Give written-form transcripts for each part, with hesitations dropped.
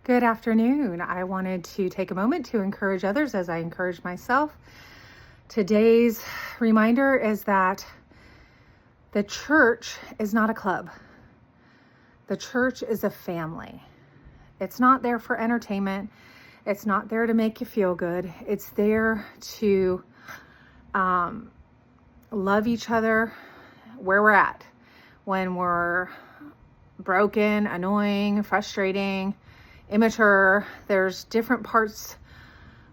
Good afternoon. I wanted to take a moment to encourage others as I encourage myself. Today's reminder is that the church is not a club. The church is a family. It's not there for entertainment. It's not there to make you feel good. It's there to love each other where we're at. When we're broken, annoying, frustrating, immature, there's different parts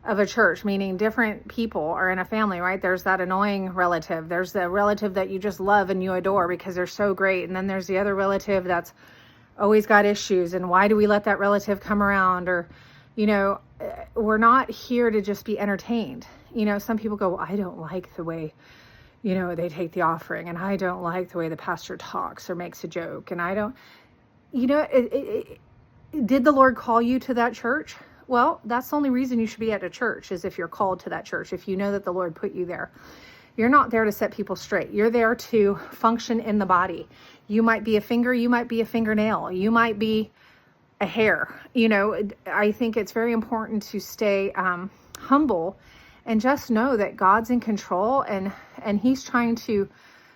of a church, meaning different people are in a family, right? There's that annoying relative. There's the relative that you just love and you adore because they're so great. And then there's the other relative that's always got issues. And why do we let that relative come around? Or, we're not here to just be entertained. Some people go, well, I don't like the way, they take the offering, and I don't like the way the pastor talks or makes a joke. And I don't, did the Lord call you to that church? Well, that's the only reason you should be at a church, is if you're called to that church, if you know that the Lord put you there. You're not there to set people straight. You're there to function in the body. You might be a finger, you might be a fingernail, you might be a hair. I think it's very important to stay humble and just know that God's in control, and He's trying to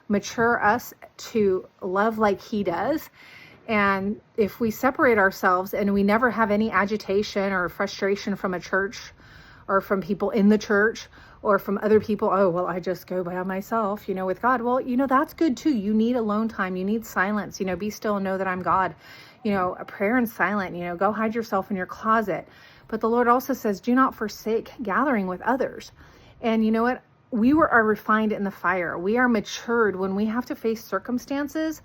mature us to love like He does. And if we separate ourselves and we never have any agitation or frustration from a church or from people in the church or from other people, oh, well, I just go by myself, with God. Well, that's good too. You need alone time. You need silence. Be still and know that I'm God. A prayer in silent, go hide yourself in your closet. But the Lord also says, do not forsake gathering with others. And you know what? We are refined in the fire. We are matured when we have to face circumstances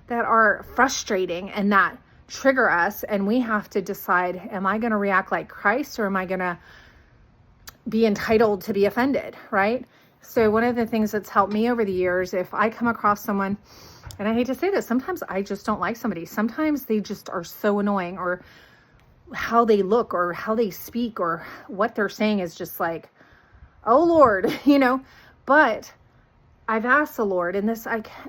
that are frustrating and that trigger us. And we have to decide, am I going to react like Christ, or am I going to be entitled to be offended, right? So one of the things that's helped me over the years, if I come across someone, and I hate to say this, sometimes I just don't like somebody. Sometimes they just are so annoying, or how they look or how they speak or what they're saying is just like, oh Lord, but I've asked the Lord, and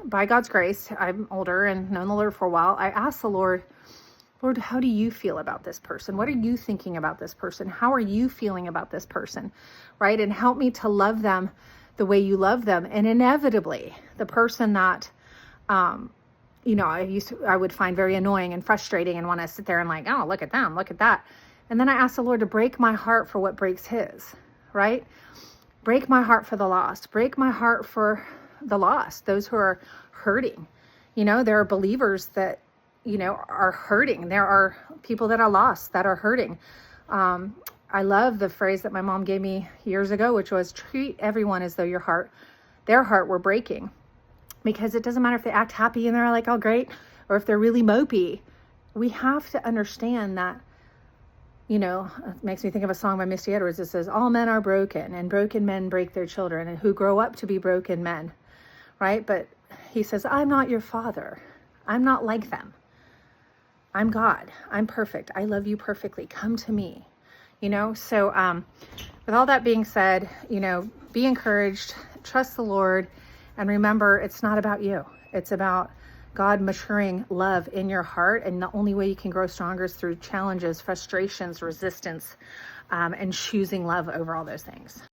by God's grace, I'm older and known the Lord for a while. I asked the Lord, how do you feel about this person? What are you thinking about this person? How are you feeling about this person? Right? And help me to love them the way you love them. And inevitably, the person that, I would find very annoying and frustrating and want to sit there and like, oh, look at them, look at that. And then I asked the Lord to break my heart for what breaks His, right? Break my heart for the lost. Break my heart for the lost, those who are hurting. There are believers that, are hurting. There are people that are lost that are hurting. I love the phrase that my mom gave me years ago, which was, treat everyone as though their heart were breaking. Because it doesn't matter if they act happy and they're like, oh, great, or if they're really mopey. We have to understand that, it makes me think of a song by Misty Edwards that says, all men are broken, and broken men break their children, and who grow up to be broken men, right? But He says, I'm not your father. I'm not like them. I'm God. I'm perfect. I love you perfectly. Come to me. So with all that being said, be encouraged, trust the Lord, and remember, it's not about you. It's about God maturing love in your heart. And the only way you can grow stronger is through challenges, frustrations, resistance, and choosing love over all those things.